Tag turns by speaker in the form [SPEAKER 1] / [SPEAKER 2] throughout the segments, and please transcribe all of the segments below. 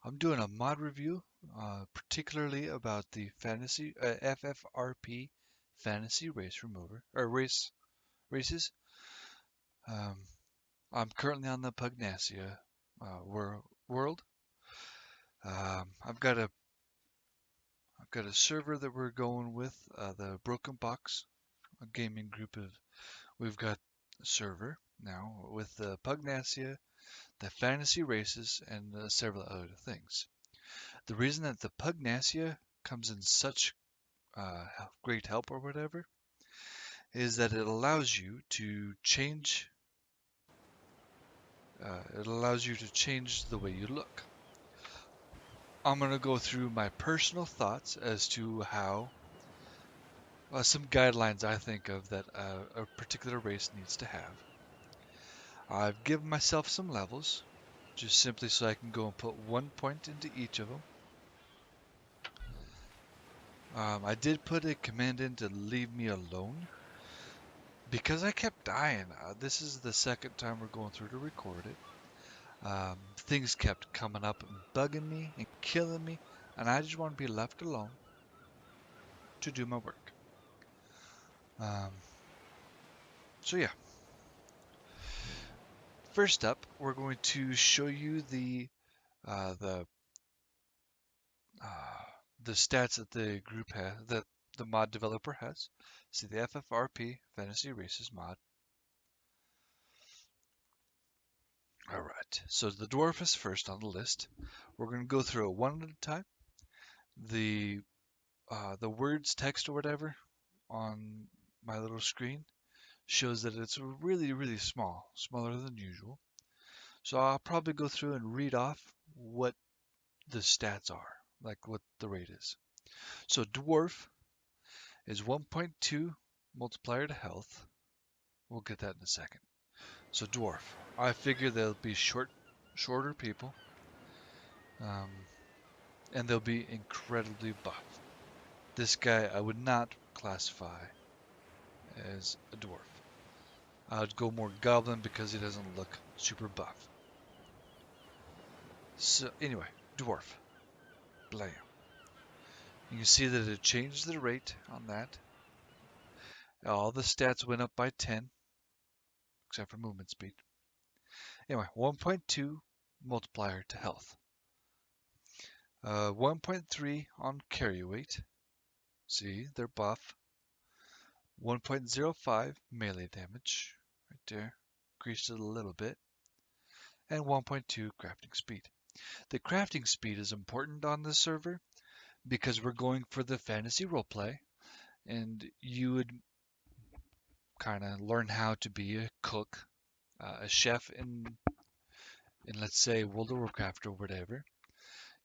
[SPEAKER 1] I'm doing a mod review, particularly about the FFRP Fantasy Race Remover or races. Um, I'm currently on the Pugnacia world. I've got a server that we're going with, the Broken Box, a gaming group of. We've got a server now with the Pugnacia, the fantasy races, and several other things. The reason that the Pugnacia comes in such uh, great help or whatever is that it allows you to change. It allows you to change the way you look. I'm gonna go through my personal thoughts as to how some guidelines I think of that a particular race needs to have. I've given myself some levels, just simply so I can go and put 1 point into each of them. I did put a command in to leave me alone because I kept dying. This is the second time we're going through to record it. Things kept coming up and bugging me and killing me, and I just want to be left alone to do my work. Um, so yeah, first up, we're going to show you uh, the uh, the stats that the group has, that the mod developer has. See the FFRP Fantasy Races mod. All right, so the dwarf is first on the list. We're going to go through it one at a time. The the words, text, or whatever on my little screen shows that it's really small, smaller than usual. So I'll probably go through and read off what the stats are, like what the rate is. So dwarf is 1.2 multiplier to health. We'll get that in a second. So dwarf, I figure they'll be shorter people, um, and they'll be incredibly buff. This guy I would not classify as a dwarf. I would go more goblin because he doesn't look super buff. So anyway, dwarf, blam. You can see that it changed the rate on that. All the stats went up by 10, except for movement speed. Anyway, 1.2 multiplier to health. 1.3 on carry weight. See, they're buff. 1.05 melee damage, right there. Increased it a little bit. And 1.2 crafting speed. The crafting speed is important on this server because we're going for the fantasy roleplay, and you would kind of learn how to be a cook, a chef in let's say World of Warcraft or whatever.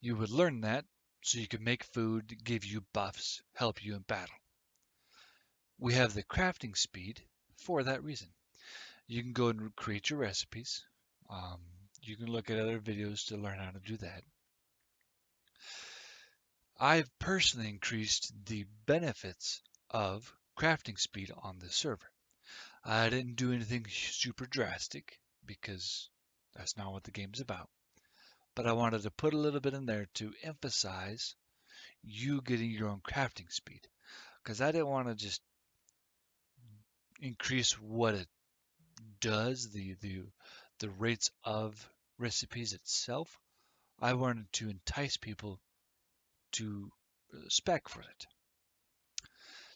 [SPEAKER 1] You would learn that so you can make food, give you buffs, help you in battle. We have the crafting speed for that reason. You can go and create your recipes. Um, you can look at other videos to learn how to do that. I've personally increased the benefits of crafting speed on this server. I didn't do anything super drastic because that's not what the game's about. But I wanted to put a little bit in there to emphasize you getting your own crafting speed. Because I didn't want to just increase what it does, the rates of recipes itself. I wanted to entice people to spec for it.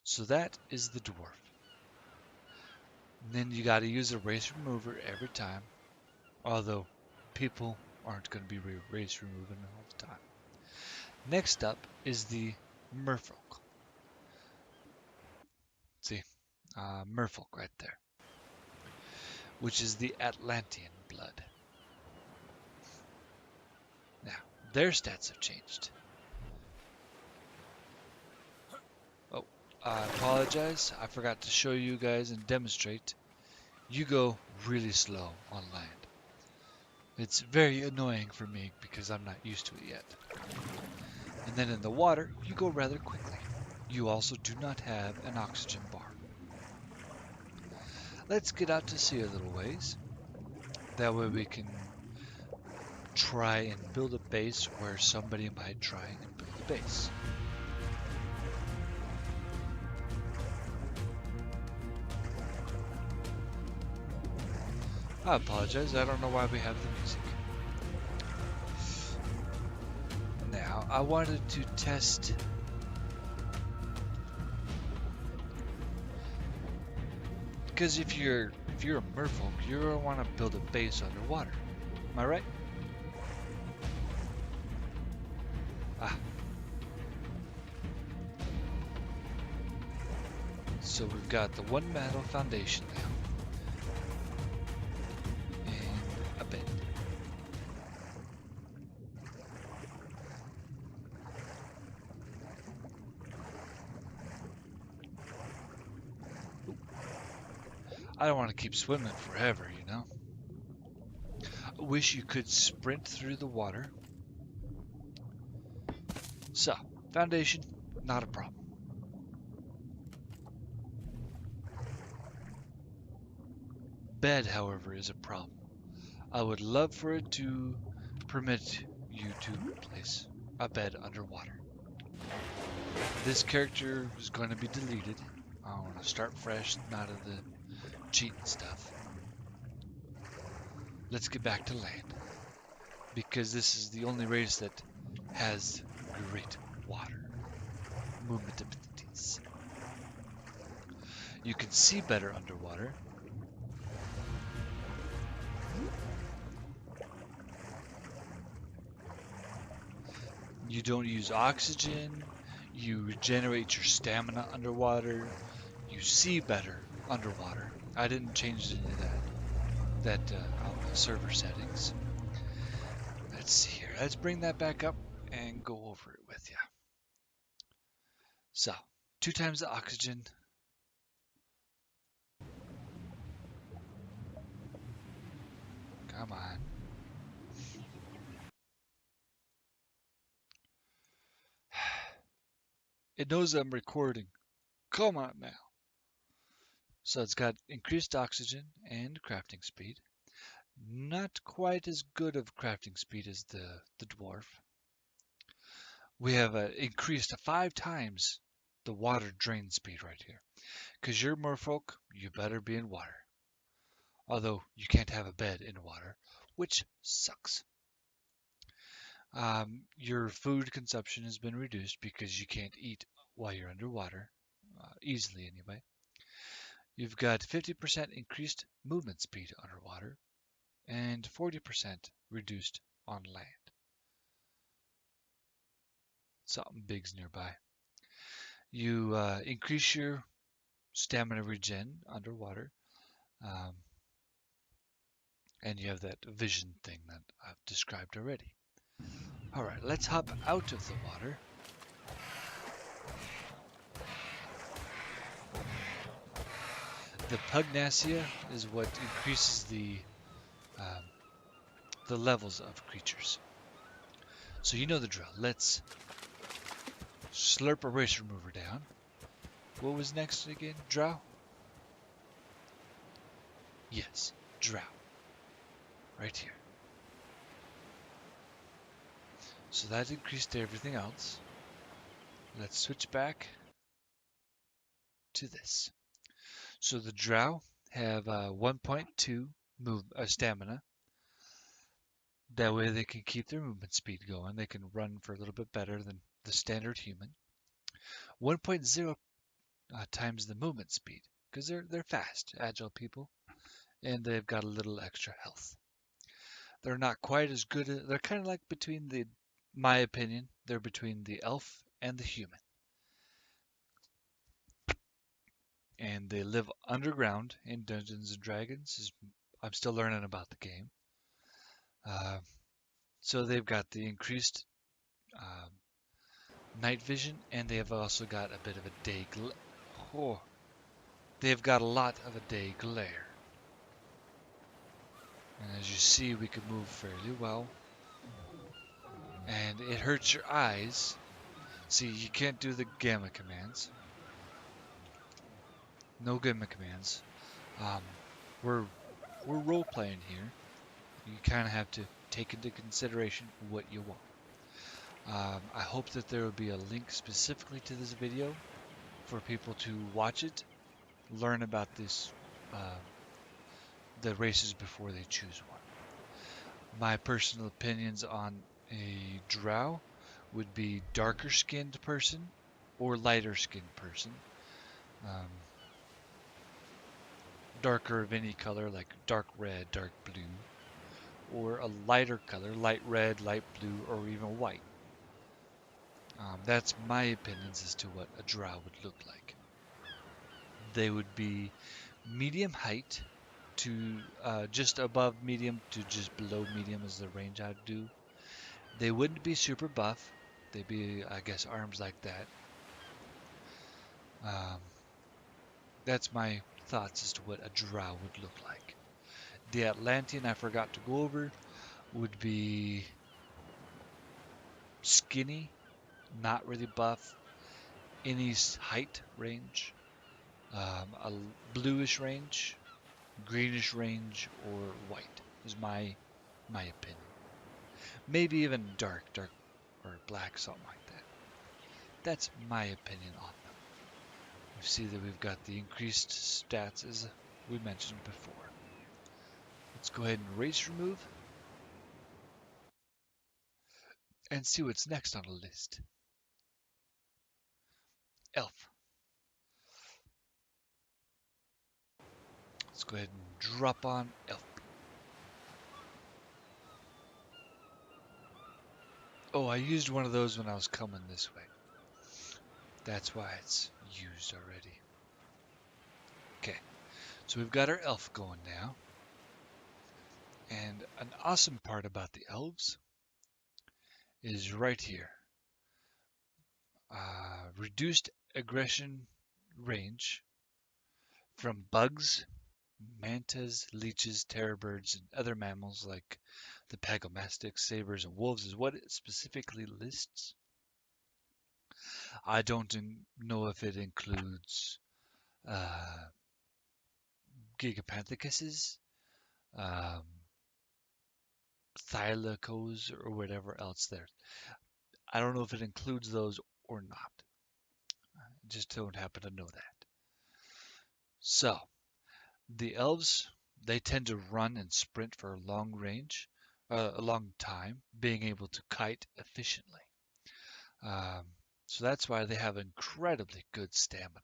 [SPEAKER 1] So that is the dwarf. And then you got to use a race remover every time, although people aren't going to be race removing all the time. Next up is the Merfolk. See, Merfolk right there, which is the Atlantean blood. Now, their stats have changed. Oh, I apologize. I forgot to show you guys and demonstrate. You go really slow on land. It's very annoying for me because I'm not used to it yet. And then in the water, you go rather quickly. You also do not have an oxygen bar. Let's get out to sea a little ways. That way we can try and build a base where somebody might try and build a base. I apologize, I don't know why we have the music. Now, I wanted to test because if you're a merfolk, you're gonna want to build a base underwater. Am I right? Ah. So we've got the one metal foundation now. And a bed. I don't want to keep swimming forever, you know? I wish you could sprint through the water. So, foundation, not a problem. Bed, however, is a problem. I would love for it to permit you to place a bed underwater. This character is going to be deleted. I want to start fresh, not of the cheating stuff. Let's get back to land, because this is the only race that has great water movement abilities. You can see better underwater. You don't use oxygen. You regenerate your stamina underwater. You see better underwater. I didn't change any of that on the server settings. Let's see here. Let's bring that back up and go over it with you. So, 2 times the oxygen. Come on. It knows I'm recording. Come on now. So it's got increased oxygen and crafting speed. Not quite as good of crafting speed as the dwarf. We have increased 5 times the water drain speed right here. Because you're merfolk, you better be in water. Although you can't have a bed in water, which sucks. Your food consumption has been reduced because you can't eat while you're underwater, easily anyway. You've got 50% increased movement speed underwater and 40% reduced on land. Something big's nearby. You increase your stamina regen underwater, and you have that vision thing that I've described already. Alright, let's hop out of the water. The Pugnacia is what increases the levels of creatures. So you know the drill. Let's slurp a race remover down. What was next again? Drow? Yes, Drow. Right here. So that increased everything else. Let's switch back to this. So the Drow have 1.2 stamina. That way they can keep their movement speed going. They can run for a little bit better than the standard human. 1.0 times the movement speed, because they're fast, agile people, and they've got a little extra health. They're not quite as good. They're kind of like my opinion, they're between the elf and the human. And they live underground in Dungeons and Dragons. I'm still learning about the game. So they've got the increased night vision, and they have also got a bit of a day glare. Oh, they've got a lot of a day glare. And as you see, we can move fairly well. And it hurts your eyes. See, you can't do the gamma commands. No gamma commands. We're role-playing here. You kind of have to take into consideration what you want. I hope that there will be a link specifically to this video for people to watch it, learn about the races before they choose one. My personal opinions on a Drow would be darker skinned person or lighter skinned person. Um, darker of any color, like dark red, dark blue, or a lighter color, light red, light blue, or even white. That's my opinions as to what a Drow would look like. They would be medium height to just above medium to just below medium is the range I'd do. They wouldn't be super buff. They'd be, I guess, arms like that. Um, that's my thoughts as to what a Drow would look like. The Atlantean I forgot to go over would be skinny, not really buff, any height range, a bluish range, greenish range, or white is my opinion. Maybe even dark or black, something like that. That's my opinion on them. We see that we've got the increased stats as we mentioned before. Let's go ahead and race remove and see what's next on the list. Elf. Let's go ahead and drop on Elf. Oh, I used one of those when I was coming this way. That's why it's used already. Okay, so we've got our elf going now. And an awesome part about the elves is right here. Reduced aggression range from bugs, mantas, leeches, terror birds, and other mammals like the pagomastics, sabers, and wolves is what it specifically lists. I don't know if it includes gigapanthecus, um, thylacos, or whatever else there. I don't know if it includes those or not. I just don't happen to know that. So, the elves, they tend to run and sprint for a long range, a long time, being able to kite efficiently. Um, so that's why they have incredibly good stamina.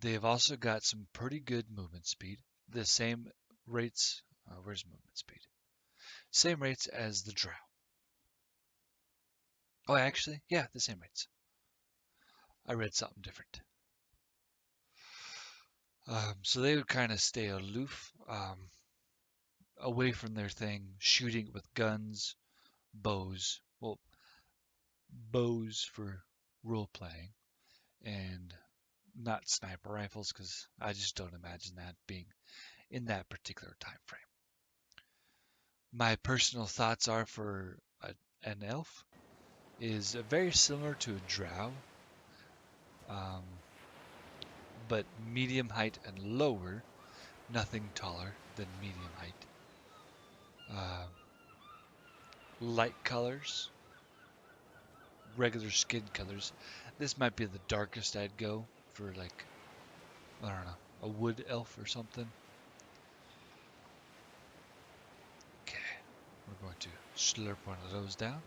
[SPEAKER 1] They've also got some pretty good movement speed. The same rates, where's movement speed? Same rates as the Drow. Oh, actually, yeah, the same rates. I read something different. So they would kind of stay aloof, away from their thing, shooting with guns, bows. Well, bows for role playing, and not sniper rifles because I just don't imagine that being in that particular time frame. My personal thoughts are for an elf is very similar to a drow, um, but medium height and lower, nothing taller than medium height. Light colors, regular skin colors. This might be the darkest I'd go for, like, I don't know, a wood elf or something. Okay, we're going to slurp one of those down.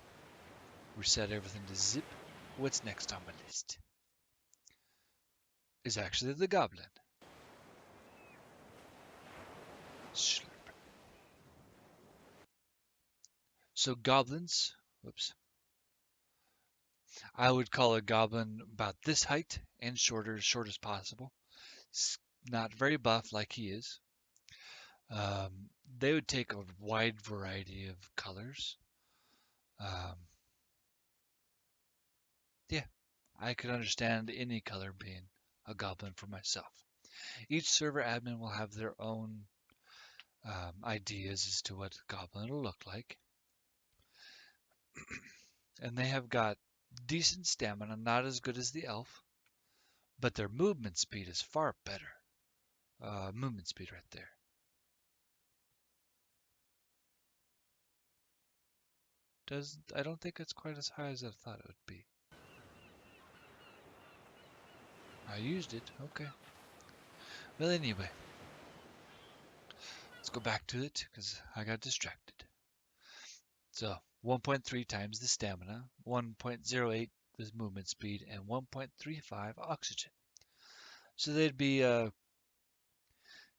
[SPEAKER 1] Reset everything to zip. What's next on my list is actually the Goblin. Slurp. So goblins, whoops. I would call a goblin about this height and shorter, as short as possible. Not very buff like he is. They would take a wide variety of colors. Um, yeah, I could understand any color being a goblin for myself. Each server admin will have their own ideas as to what a goblin will look like. And they have got decent stamina, not as good as the elf, but their movement speed is far better. Movement speed right there. I don't think it's quite as high as I thought it would be. I used it. Okay. Well, anyway, let's go back to it because I got distracted. So 1.3 times the stamina, 1.08 the movement speed, and 1.35 oxygen. So they'd be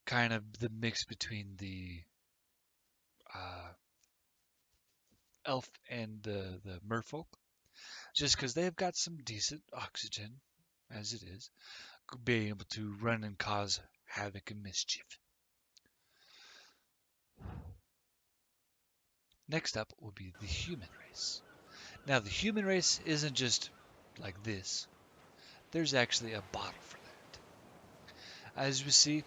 [SPEAKER 1] kind of the mix between the uh, elf and the merfolk, just because they've got some decent oxygen as it is, being able to run and cause havoc and mischief. Next up will be the human race. Now, the human race isn't just like this. There's actually a bottle for that. As we see,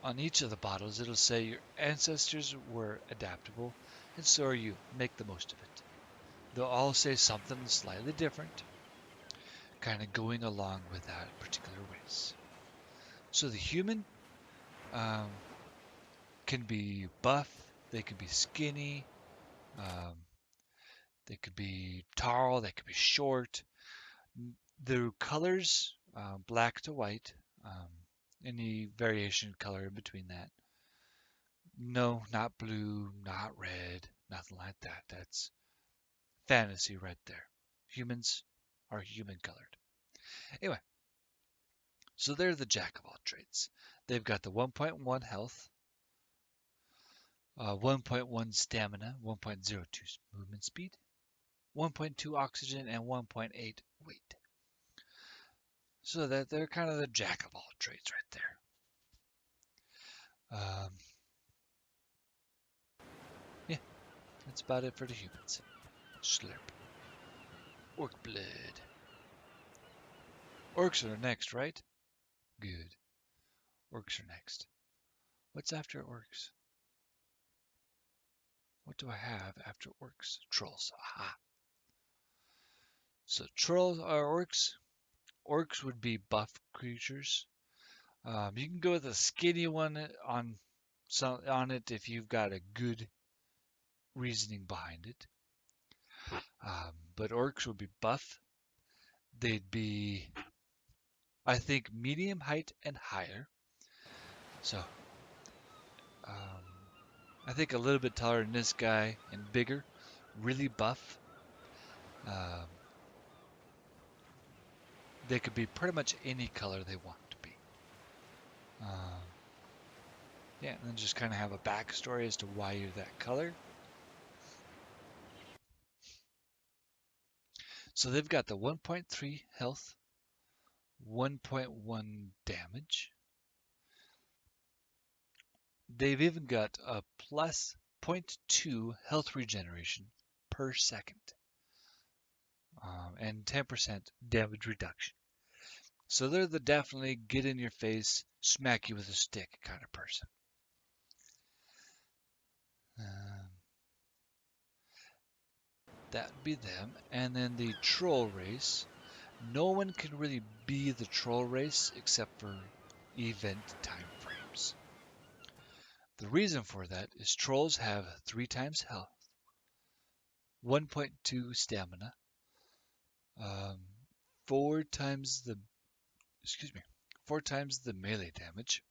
[SPEAKER 1] on each of the bottles, it'll say your ancestors were adaptable, and so are you. Make the most of it. They'll all say something slightly different, kind of going along with that particular race. So the human can be buff, they can be skinny, um, they could be tall, they could be short. The colors, black to white, any variation of color in between that. No, not blue, not red, nothing like that. That's fantasy right there. Humans are human colored. Anyway, so they're the jack of all trades. They've got the 1.1 health, 1.1 stamina, 1.02 movement speed, 1.2 oxygen, and 1.8 weight. So that they're kind of the jack of all trades right there. Yeah, that's about it for the humans. Slurp. Orc blood. Orcs are next, right? Good. Orcs are next. What's after orcs? What do I have after orcs? Trolls. Aha. So trolls are orcs. Orcs would be buff creatures. You can go with a skinny one on it if you've got a good reasoning behind it. But orcs would be buff. They'd be, I think, medium height and higher. So, I think a little bit taller than this guy and bigger. Really buff. They could be pretty much any color they want to be. Yeah, and then just kind of have a backstory as to why you're that color. So they've got the 1.3 health, 1.1 damage. They've even got a plus 0.2 health regeneration per second, and 10% damage reduction. So they're the definitely get in your face, smack you with a stick kind of person. That would be them. And then the troll race. No one can really be the troll race except for event time frames. The reason for that is trolls have 3 times health, 1.2 stamina, 4 times the 4 times the melee damage,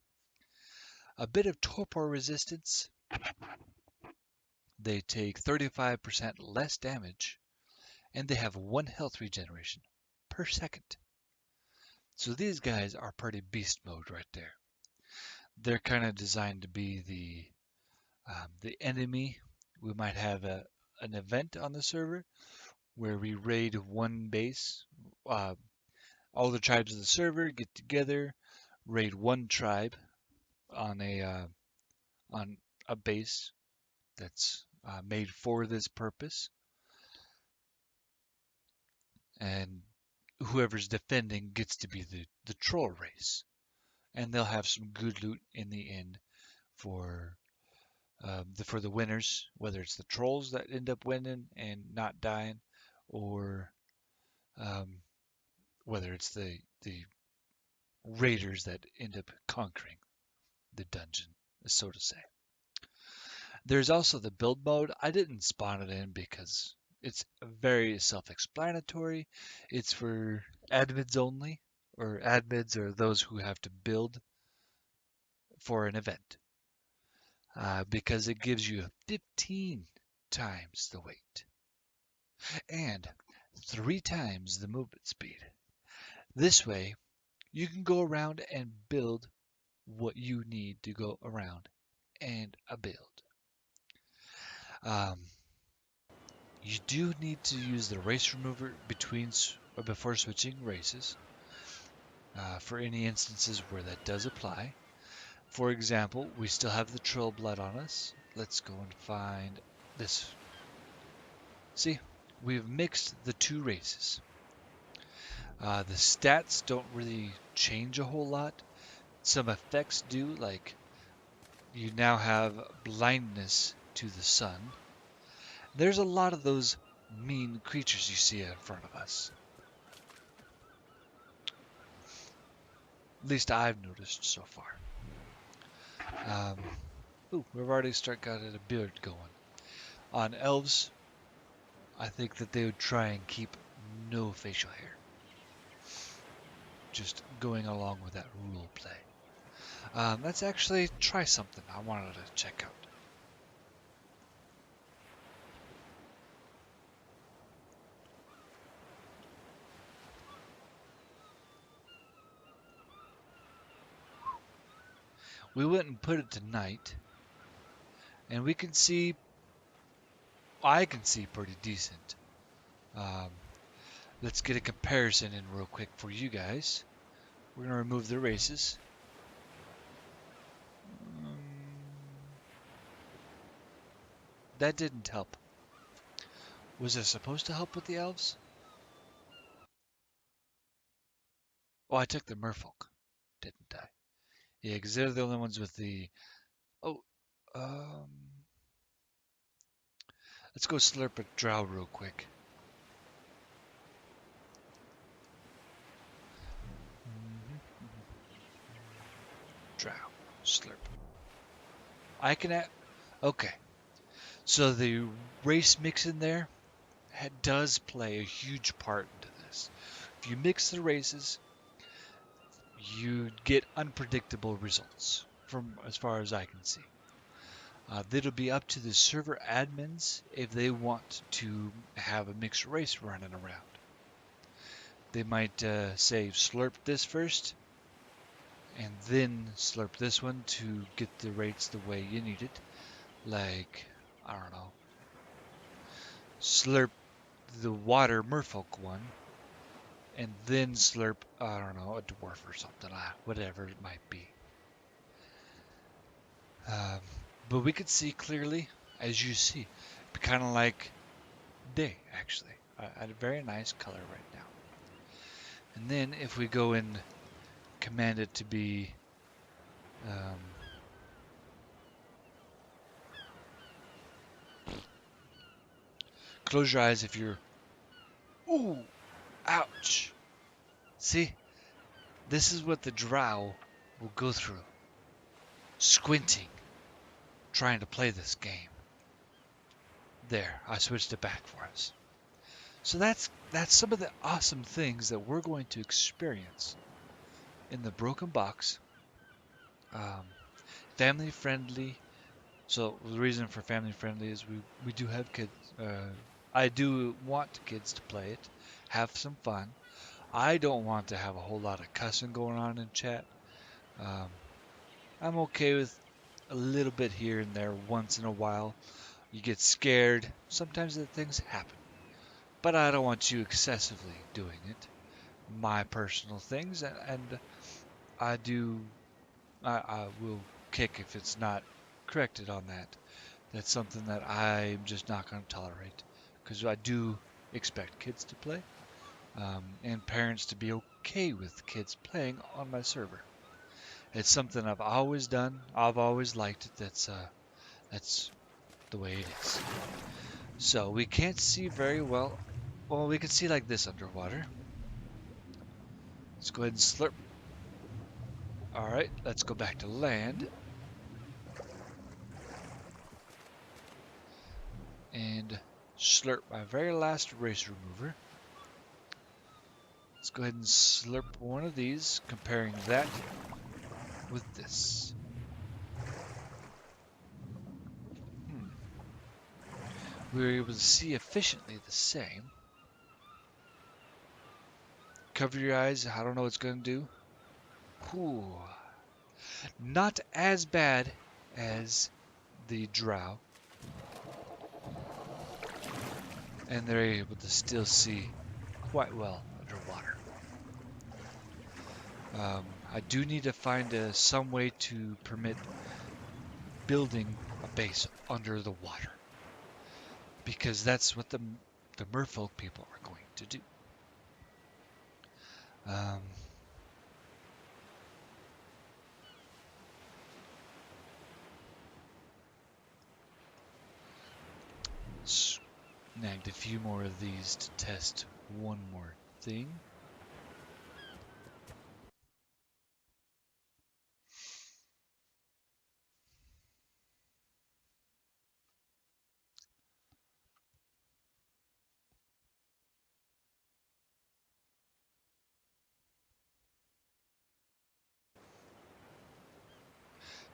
[SPEAKER 1] a bit of torpor resistance. They take 35% less damage, and they have 1 health regeneration per second. So these guys are pretty beast mode right there. They're kind of designed to be the enemy. We might have an event on the server where we raid one base. All the tribes of the server get together, raid one tribe on a base that's made for this purpose, and whoever's defending gets to be the troll race, and they'll have some good loot in the end for the winners, whether it's the trolls that end up winning and not dying, or whether it's the raiders that end up conquering the dungeon, so to say. There's also the build mode. I didn't spawn it in because It's very self-explanatory. It's for admins only, or admins are those who have to build for an event, because it gives you 15 times the weight and 3 times the movement speed. This way, you can go around and build what you need to go around and build. Um, you do need to use the race remover before switching races, for any instances where that does apply. For example, we still have the troll blood on us. Let's go and find this. See, we've mixed the 2 races. The stats don't really change a whole lot. Some effects do, like you now have blindness to the sun. There's a lot of those mean creatures you see in front of us. At least I've noticed so far. We've already got a beard going. On elves, I think that they would try and keep no facial hair. Just going along with that rule play. Let's actually try something I wanted to check out. We went and put it to night, and we can see, I can see pretty decent. Let's get a comparison in real quick for you guys. We're going to remove the races. That didn't help. Was it supposed to help with the elves? Oh, I took the merfolk, didn't I? Yeah, because they're the only ones with the... Oh, um... let's go slurp a drow real quick. Drow. Slurp. I can add... Okay. So the race mix in there does play a huge part into this. If you mix the races, you get unpredictable results, from as far as I can see. That'll be up to the server admins if they want to have a mixed race running around. They might say slurp this first, and then slurp this one to get the rates the way you need it. Like, I don't know, slurp the water merfolk one, and then slurp, I don't know, a dwarf or something, whatever it might be. But we could see clearly, as you see, kind of like day, actually. A very nice color right now. And then if we go and command it to be close your eyes if you're... Ooh! Ouch! See? This is what the drow will go through. Squinting. Trying to play this game. There, I switched it back for us. So that's some of the awesome things that we're going to experience in the Broken Box. Family friendly. So the reason for family friendly is we do have kids. I do want kids to play it, have some fun. I don't want to have a whole lot of cussing going on in chat. I'm okay with a little bit here and there once in a while. You get scared. Sometimes the things happen. But I don't want you excessively doing it. My personal things, and I will kick if it's not corrected on that. That's something that I'm just not going to tolerate, because I do expect kids to play, and parents to be okay with kids playing on my server. It's something I've always done. I've always liked it. That's the way it is. So we can't see very well. Well, we can see like this underwater. Let's go ahead and slurp. All right, let's go back to land. And slurp my very last race remover. Let's go ahead and slurp one of these, comparing that with this. We were able to see efficiently the same. Cover your eyes. I don't know what it's going to do. Whew. Not as bad as the Drow. And they're able to still see quite well underwater. I do need to find some way to permit building a base under the water, because that's what the Merfolk people are going to do. Snagged a few more of these to test one more thing.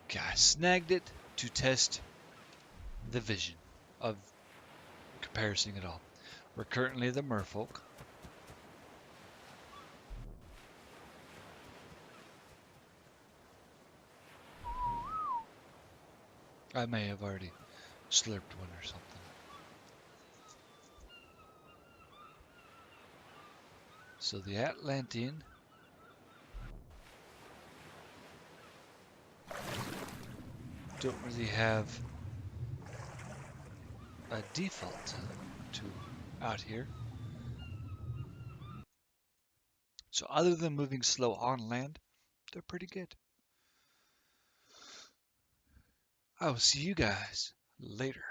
[SPEAKER 1] Okay, I snagged it to test the vision of comparison at all. We're currently the Merfolk. I may have already slurped one or something. So the Atlantean don't really have a default to out here. So other than moving slow on land, they're pretty good. I will see you guys later.